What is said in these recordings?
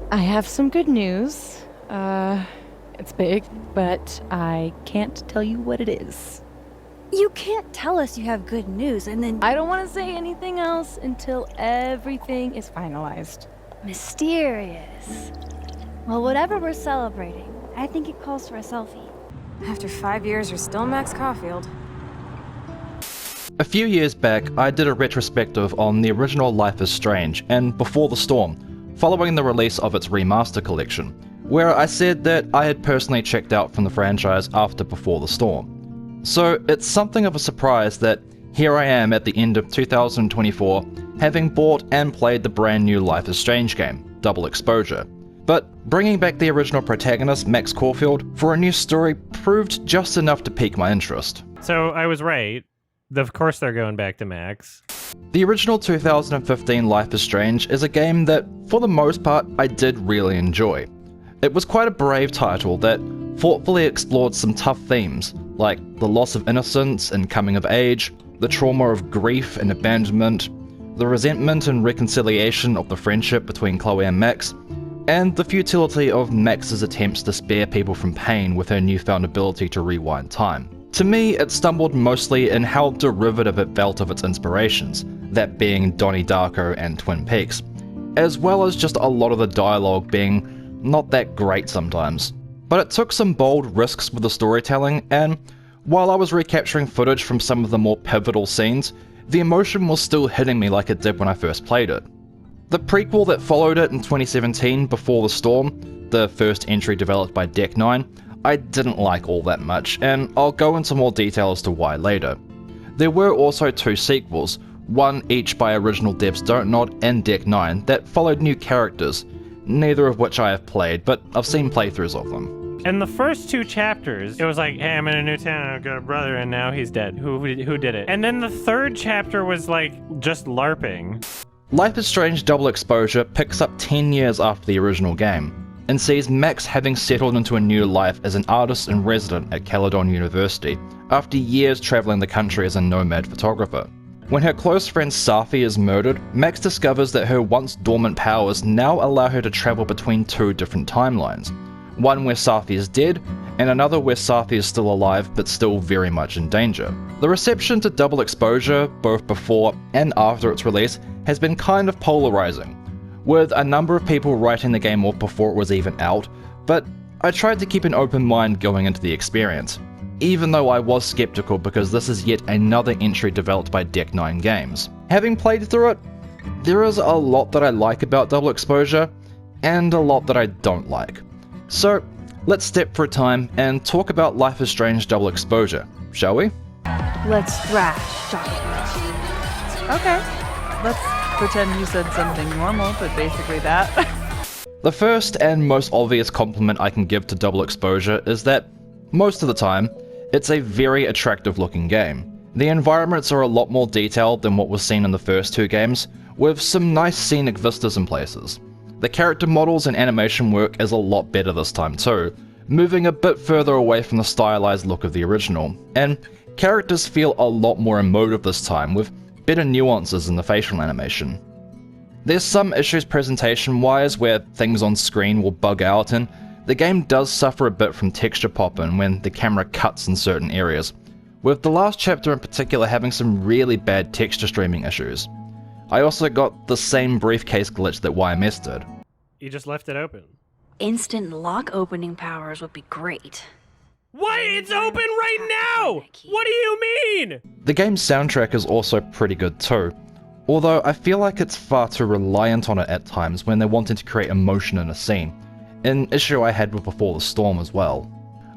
I have some good news. It's big, but I can't tell you what it is. You can't tell us you have good news and then... I don't want to say anything else until everything is finalized. Mysterious. Well, whatever we're celebrating, I think it calls for a selfie. After 5 years, you're still Max Caulfield. A few years back, I did a retrospective on the original Life is Strange and Before the Storm, following the release of its remaster collection, where I said that I had personally checked out from the franchise after Before the Storm. So it's something of a surprise that here I am at the end of 2024, having bought and played the brand new Life is Strange game, Double Exposure. But bringing back the original protagonist, Max Caulfield, for a new story proved just enough to pique my interest. So I was right. Of course they're going back to Max. The original 2015 Life is Strange is a game that, for the most part, I did really enjoy. It was quite a brave title that thoughtfully explored some tough themes, like the loss of innocence and coming of age, the trauma of grief and abandonment, the resentment and reconciliation of the friendship between Chloe and Max, and the futility of Max's attempts to spare people from pain with her newfound ability to rewind time. To me, it stumbled mostly in how derivative it felt of its inspirations, that being Donnie Darko and Twin Peaks, as well as just a lot of the dialogue being not that great sometimes. But it took some bold risks with the storytelling, and while I was recapturing footage from some of the more pivotal scenes, the emotion was still hitting me like it did when I first played it. The prequel that followed it in 2017, Before the Storm, the first entry developed by Deck 9, I didn't like all that much, and I'll go into more detail as to why later. There were also two sequels, one each by original devs Dontnod and Deck 9, that followed new characters, neither of which I have played, but I've seen playthroughs of them. In the first two chapters, it was like, hey, I'm in a new town, I've got a brother, and now he's dead. Who did it? And then the third chapter was like, just LARPing. Life is Strange Double Exposure picks up 10 years after the original game, and sees Max having settled into a new life as an artist in resident at Caledon University, after years travelling the country as a nomad photographer. When her close friend Safi is murdered, Max discovers that her once dormant powers now allow her to travel between two different timelines. One where Safi is dead, and another where Safi is still alive but still very much in danger. The reception to Double Exposure, both before and after its release, has been kind of polarizing, with a number of people writing the game off before it was even out, but I tried to keep an open mind going into the experience, even though I was skeptical because this is yet another entry developed by Deck 9 Games. Having played through it, there is a lot that I like about Double Exposure, and a lot that I don't like. So, let's step for a time and talk about Life is Strange Double Exposure, shall we? Let's thrash, chocolate. Okay. Let's pretend you said something normal, but basically that. The first and most obvious compliment I can give to Double Exposure is that, most of the time, it's a very attractive looking game. The environments are a lot more detailed than what was seen in the first two games, with some nice scenic vistas in places. The character models and animation work is a lot better this time too, moving a bit further away from the stylized look of the original, and characters feel a lot more emotive this time, with better nuances in the facial animation. There's some issues presentation-wise where things on screen will bug out, and the game does suffer a bit from texture pop-in when the camera cuts in certain areas, with the last chapter in particular having some really bad texture streaming issues. I also got the same briefcase glitch that YMS did. You just left it open. Instant lock opening powers would be great. What? It's open right now! What do you mean? The game's soundtrack is also pretty good too, although I feel like it's far too reliant on it at times when they're wanting to create emotion in a scene, an issue I had with Before the Storm as well.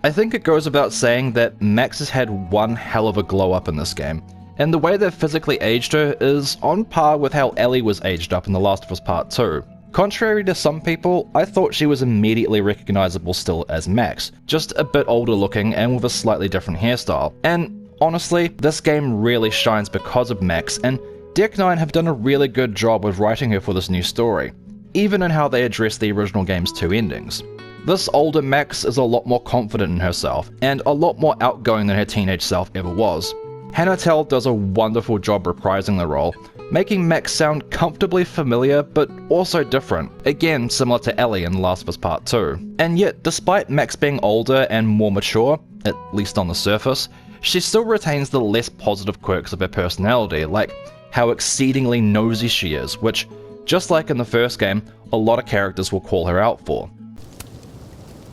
I think it goes without saying that Max has had one hell of a glow up in this game, and the way they've physically aged her is on par with how Ellie was aged up in The Last of Us Part 2. Contrary to some people, I thought she was immediately recognizable still as Max, just a bit older looking and with a slightly different hairstyle. And honestly, this game really shines because of Max, and Deck 9 have done a really good job with writing her for this new story, even in how they address the original game's two endings. This older Max is a lot more confident in herself, and a lot more outgoing than her teenage self ever was. Hannah Tell does a wonderful job reprising the role, making Max sound comfortably familiar but also different, again similar to Ellie in The Last of Us Part 2. And yet, despite Max being older and more mature, at least on the surface, she still retains the less positive quirks of her personality, like how exceedingly nosy she is, which, just like in the first game, a lot of characters will call her out for.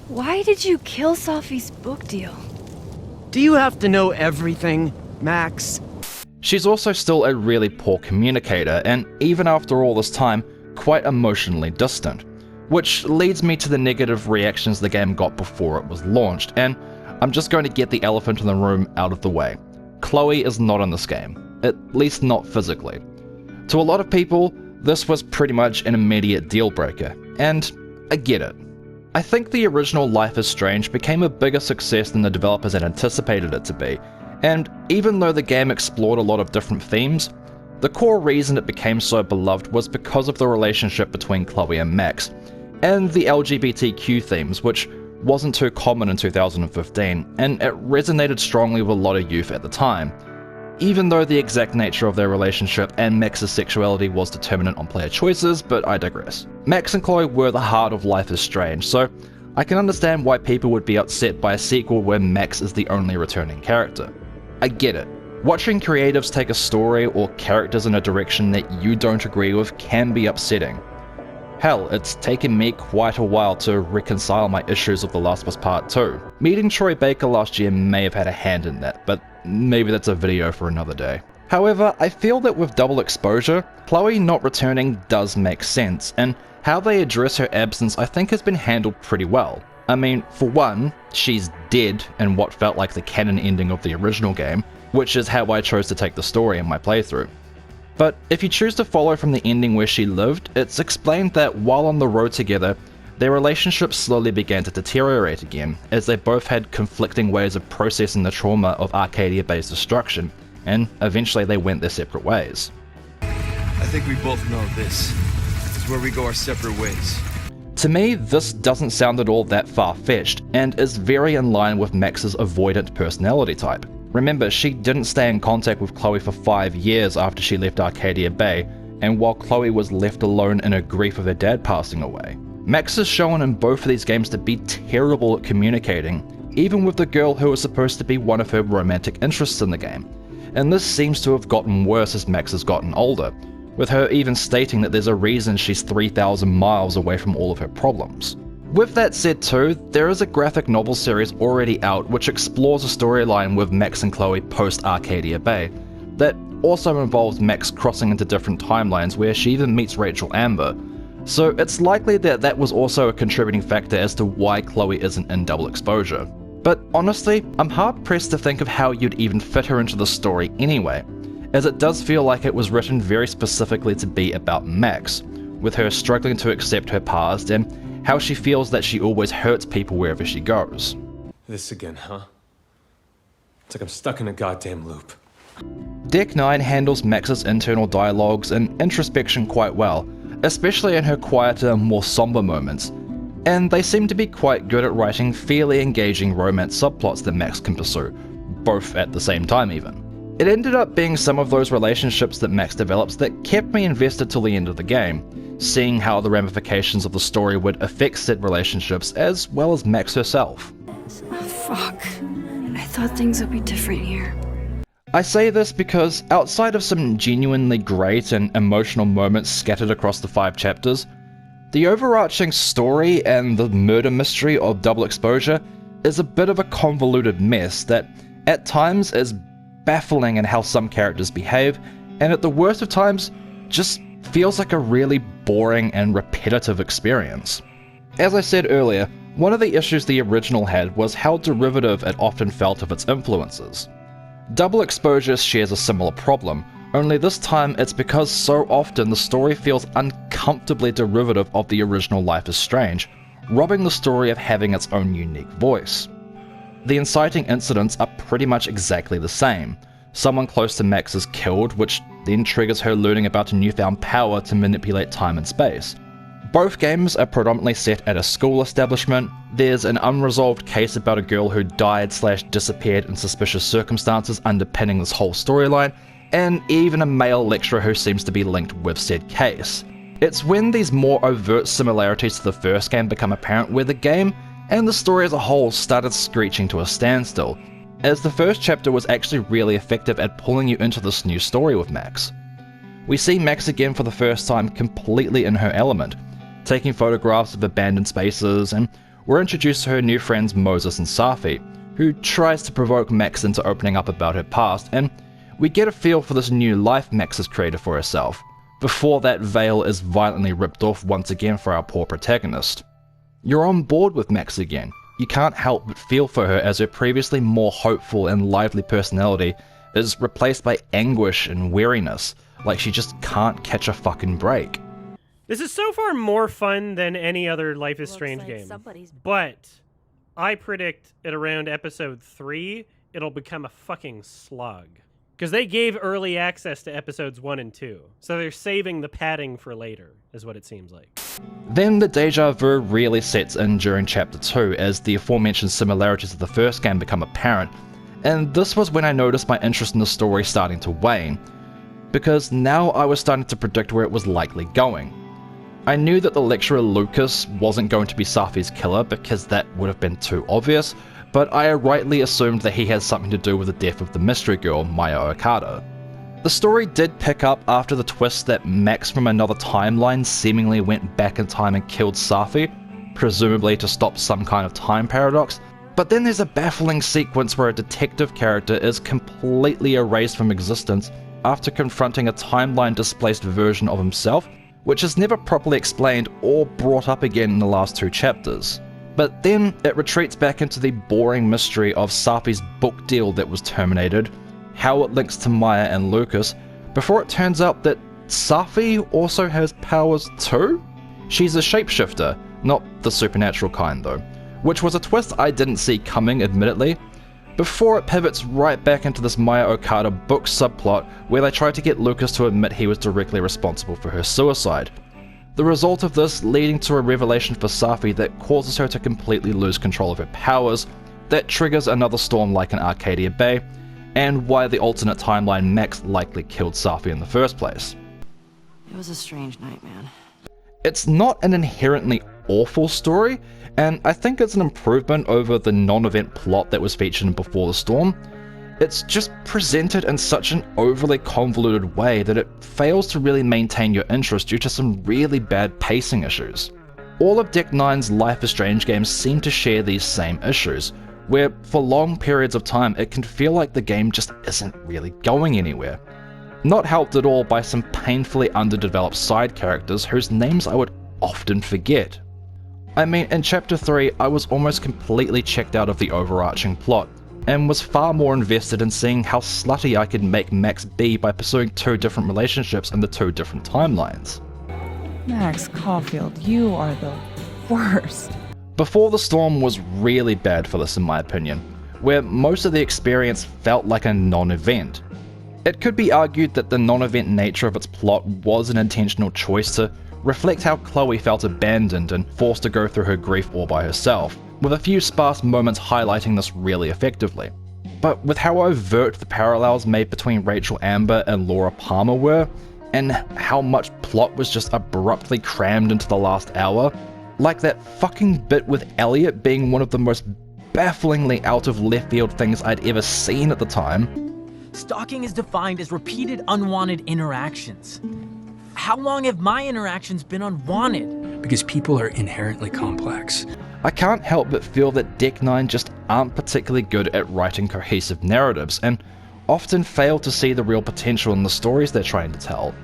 Why did you kill Sophie's book deal? Do you have to know everything, Max? She's also still a really poor communicator, and even after all this time, quite emotionally distant. Which leads me to the negative reactions the game got before it was launched, and I'm just going to get the elephant in the room out of the way. Chloe is not in this game, at least not physically. To a lot of people, this was pretty much an immediate deal breaker, and I get it. I think the original Life is Strange became a bigger success than the developers had anticipated it to be, and even though the game explored a lot of different themes, the core reason it became so beloved was because of the relationship between Chloe and Max, and the LGBTQ themes, which wasn't too common in 2015, and it resonated strongly with a lot of youth at the time, even though the exact nature of their relationship and Max's sexuality was determinant on player choices, but I digress. Max and Chloe were the heart of Life is Strange, so I can understand why people would be upset by a sequel where Max is the only returning character. I get it. Watching creatives take a story or characters in a direction that you don't agree with can be upsetting. Hell, it's taken me quite a while to reconcile my issues with The Last of Us Part 2. Meeting Troy Baker last year may have had a hand in that, but maybe that's a video for another day. However, I feel that with Double Exposure, Chloe not returning does make sense, and how they address her absence I think has been handled pretty well. I mean, for one, she's dead in what felt like the canon ending of the original game, which is how I chose to take the story in my playthrough. But if you choose to follow from the ending where she lived, it's explained that while on the road together, their relationship slowly began to deteriorate again, as they both had conflicting ways of processing the trauma of Arcadia-based destruction, and eventually they went their separate ways. I think we both know this is where we go our separate ways. To me, this doesn't sound at all that far-fetched, and is very in line with Max's avoidant personality type. Remember, she didn't stay in contact with Chloe for 5 years after she left Arcadia Bay, and while Chloe was left alone in her grief of her dad passing away. Max is shown in both of these games to be terrible at communicating, even with the girl who was supposed to be one of her romantic interests in the game, and this seems to have gotten worse as Max has gotten older, with her even stating that there's a reason she's 3,000 miles away from all of her problems. With that said too, there is a graphic novel series already out which explores a storyline with Max and Chloe post Arcadia Bay, that also involves Max crossing into different timelines where she even meets Rachel Amber, so it's likely that that was also a contributing factor as to why Chloe isn't in Double Exposure. But honestly, I'm hard pressed to think of how you'd even fit her into the story anyway, as it does feel like it was written very specifically to be about Max, with her struggling to accept her past and how she feels that she always hurts people wherever she goes. This again, huh? It's like I'm stuck in a goddamn loop. Deck 9 handles Max's internal dialogues and introspection quite well, especially in her quieter, more somber moments, and they seem to be quite good at writing fairly engaging romance subplots that Max can pursue, both at the same time even. It ended up being some of those relationships that Max develops that kept me invested till the end of the game, seeing how the ramifications of the story would affect said relationships as well as Max herself. Oh, fuck. I thought things would be different here. I say this because outside of some genuinely great and emotional moments scattered across the 5 chapters, the overarching story and the murder mystery of Double Exposure is a bit of a convoluted mess that at times is baffling in how some characters behave, and at the worst of times just feels like a really boring and repetitive experience. As I said earlier, one of the issues the original had was how derivative it often felt of its influences. Double Exposure shares a similar problem, only this time it's because so often the story feels uncomfortably derivative of the original Life is Strange, robbing the story of having its own unique voice. The inciting incidents are pretty much exactly the same. Someone close to Max is killed, which then triggers her learning about a newfound power to manipulate time and space. Both games are predominantly set at a school establishment. There's an unresolved case about a girl who died/disappeared in suspicious circumstances underpinning this whole storyline, and even a male lecturer who seems to be linked with said case. It's when these more overt similarities to the first game become apparent where the game, and the story as a whole, started screeching to a standstill, as the first chapter was actually really effective at pulling you into this new story with Max. We see Max again for the first time completely in her element, taking photographs of abandoned spaces, and we're introduced to her new friends Moses and Safi, who tries to provoke Max into opening up about her past, and we get a feel for this new life Max has created for herself, before that veil is violently ripped off once again for our poor protagonist. You're on board with Max again. You can't help but feel for her as her previously more hopeful and lively personality is replaced by anguish and weariness, like she just can't catch a fucking break. This is so far more fun than any other Life is Strange game, but I predict at around episode 3, it'll become a fucking slug. Because they gave early access to episodes 1 and 2, so they're saving the padding for later, is what it seems like. Then the deja vu really sets in during chapter 2 as the aforementioned similarities of the first game become apparent, and this was when I noticed my interest in the story starting to wane, because now I was starting to predict where it was likely going. I knew that the lecturer Lucas wasn't going to be Safi's killer because that would have been too obvious, but I rightly assumed that he has something to do with the death of the mystery girl, Maya Okada. The story did pick up after the twist that Max from another timeline seemingly went back in time and killed Safi, presumably to stop some kind of time paradox, but then there's a baffling sequence where a detective character is completely erased from existence after confronting a timeline-displaced version of himself, which is never properly explained or brought up again in the last 2 chapters. But then it retreats back into the boring mystery of Safi's book deal that was terminated, how it links to Maya and Lucas, before it turns out that Safi also has powers too? She's a shapeshifter, not the supernatural kind though, which was a twist I didn't see coming admittedly, before it pivots right back into this Maya Okada book subplot where they try to get Lucas to admit he was directly responsible for her suicide. The result of this leading to a revelation for Safi that causes her to completely lose control of her powers, that triggers another storm like in Arcadia Bay, and why the alternate timeline Max likely killed Safi in the first place. It was a strange night, man. It's not an inherently awful story, and I think it's an improvement over the non-event plot that was featured in Before the Storm. It's just presented in such an overly convoluted way that it fails to really maintain your interest due to some really bad pacing issues. All of Deck 9's Life is Strange games seem to share these same issues, where for long periods of time it can feel like the game just isn't really going anywhere. Not helped at all by some painfully underdeveloped side characters whose names I would often forget. I mean, in Chapter 3 I was almost completely checked out of the overarching plot, and was far more invested in seeing how slutty I could make Max be by pursuing 2 different relationships in the 2 different timelines. Max Caulfield, you are the worst. Before the Storm was really bad for this in my opinion, where most of the experience felt like a non-event. It could be argued that the non-event nature of its plot was an intentional choice to reflect how Chloe felt abandoned and forced to go through her grief all by herself, with a few sparse moments highlighting this really effectively. But with how overt the parallels made between Rachel Amber and Laura Palmer were, and how much plot was just abruptly crammed into the last hour, like that fucking bit with Elliot being one of the most bafflingly out of left field things I'd ever seen at the time. Stalking is defined as repeated unwanted interactions. How long have my interactions been unwanted? Because people are inherently complex. I can't help but feel that Deck 9 just aren't particularly good at writing cohesive narratives, and often fail to see the real potential in the stories they're trying to tell.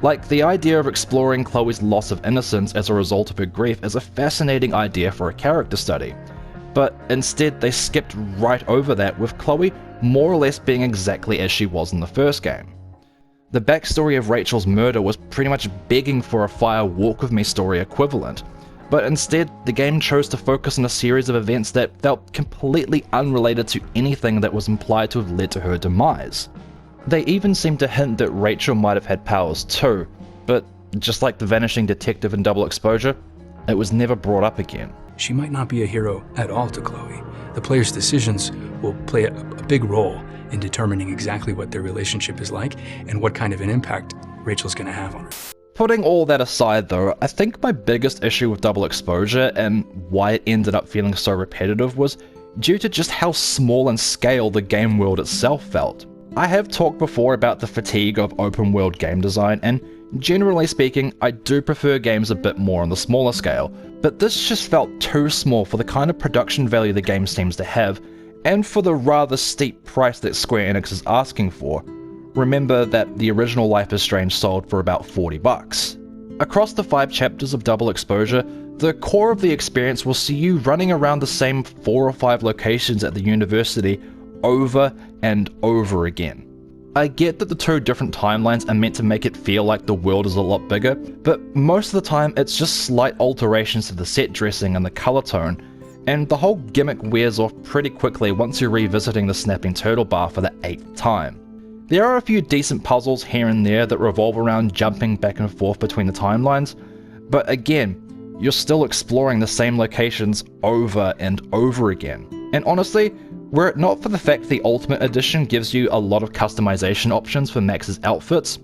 Like, the idea of exploring Chloe's loss of innocence as a result of her grief is a fascinating idea for a character study, but instead they skipped right over that, with Chloe more or less being exactly as she was in the first game. The backstory of Rachel's murder was pretty much begging for a Fire Walk With Me story equivalent, but instead the game chose to focus on a series of events that felt completely unrelated to anything that was implied to have led to her demise. They even seemed to hint that Rachel might have had powers too, but just like the vanishing detective in Double Exposure, It was never brought up again. She might not be a hero at all to Chloe. The player's decisions will play a big role in determining exactly what their relationship is like and what kind of an impact Rachel's going to have on her. Putting all that aside though, I think my biggest issue with Double Exposure and why it ended up feeling so repetitive was due to just how small in scale the game world itself felt. I have talked before about the fatigue of open world game design, and generally speaking, I do prefer games a bit more on the smaller scale, but this just felt too small for the kind of production value the game seems to have, and for the rather steep price that Square Enix is asking for. Remember that the original Life is Strange sold for about $40. Across the 5 chapters of Double Exposure, the core of the experience will see you running around the same 4 or 5 locations at the university over and over again. I get that the 2 different timelines are meant to make it feel like the world is a lot bigger, but most of the time it's just slight alterations to the set dressing and the color tone, and the whole gimmick wears off pretty quickly once you're revisiting the snapping turtle bar for the 8th time. There are a few decent puzzles here and there that revolve around jumping back and forth between the timelines, but again, you're still exploring the same locations over and over again. And honestly, were it not for the fact the Ultimate Edition gives you a lot of customization options for Max's outfits,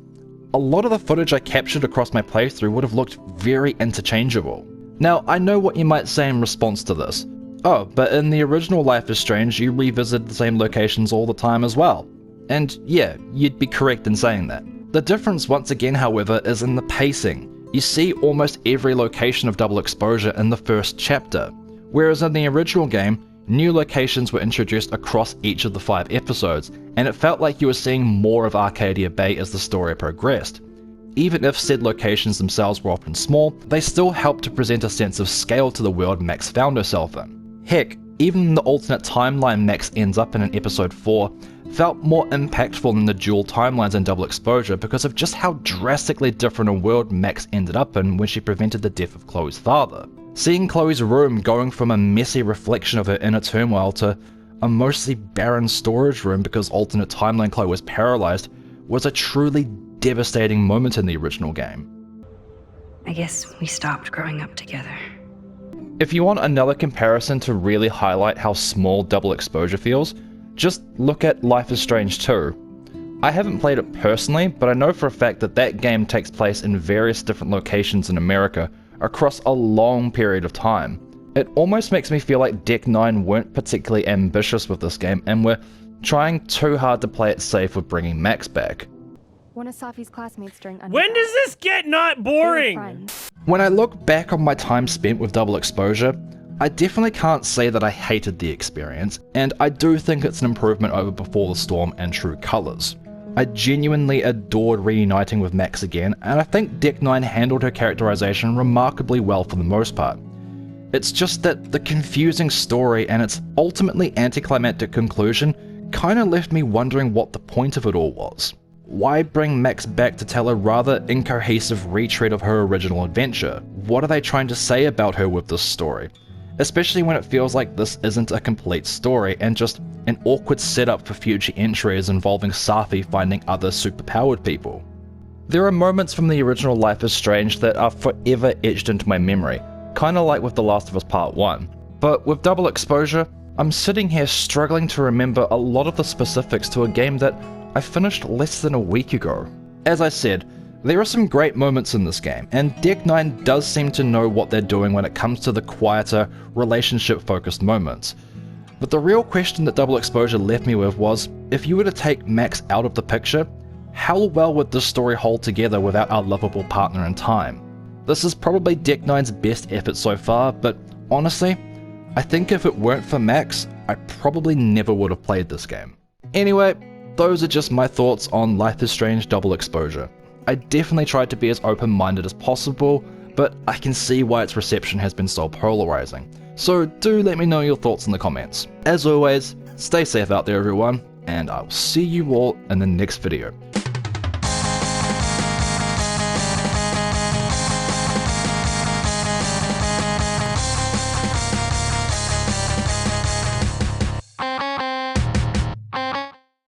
a lot of the footage I captured across my playthrough would have looked very interchangeable. Now, I know what you might say in response to this. Oh, but in the original Life is Strange, you revisited the same locations all the time as well. And yeah, you'd be correct in saying that. The difference once again, however, is in the pacing. You see almost every location of Double Exposure in the first chapter, whereas in the original game, new locations were introduced across each of the 5 episodes, and it felt like you were seeing more of Arcadia Bay as the story progressed. Even if said locations themselves were often small, they still helped to present a sense of scale to the world Max found herself in. Heck, even the alternate timeline Max ends up in episode 4 felt more impactful than the dual timelines in Double Exposure because of just how drastically different a world Max ended up in when she prevented the death of Chloe's father. Seeing Chloe's room going from a messy reflection of her inner turmoil to a mostly barren storage room because alternate timeline Chloe was paralyzed was a truly devastating moment in the original game. I guess we stopped growing up together. If you want another comparison to really highlight how small Double Exposure feels, just look at Life is Strange 2. I haven't played it personally, but I know for a fact that that game takes place in various different locations in America across a long period of time. It almost makes me feel like Deck 9 weren't particularly ambitious with this game and were trying too hard to play it safe with bringing Max back. One of Safi's classmates during When does this get not boring? When I look back on my time spent with Double Exposure, I definitely can't say that I hated the experience, and I do think it's an improvement over Before the Storm and True Colors. I genuinely adored reuniting with Max again, and I think Deck 9 handled her characterization remarkably well for the most part. It's just that the confusing story and its ultimately anticlimactic conclusion kinda left me wondering what the point of it all was. Why bring Max back to tell a rather incohesive retread of her original adventure? What are they trying to say about her with this story? Especially when it feels like this isn't a complete story and just an awkward setup for future entries involving Safi finding other superpowered people. There are moments from the original Life is Strange that are forever etched into my memory, kinda like with The Last of Us Part 1. But with Double Exposure, I'm sitting here struggling to remember a lot of the specifics to a game that I finished less than a week ago. As I said, there are some great moments in this game, and Deck 9 does seem to know what they're doing when it comes to the quieter, relationship-focused moments. But the real question that Double Exposure left me with was, if you were to take Max out of the picture, how well would this story hold together without our lovable partner in time? This is probably Deck 9's best effort so far, but honestly, I think if it weren't for Max, I probably never would have played this game. Anyway, those are just my thoughts on Life is Strange Double Exposure. I definitely tried to be as open-minded as possible, but I can see why its reception has been so polarizing. So do let me know your thoughts in the comments. As always, stay safe out there everyone, and I'll see you all in the next video.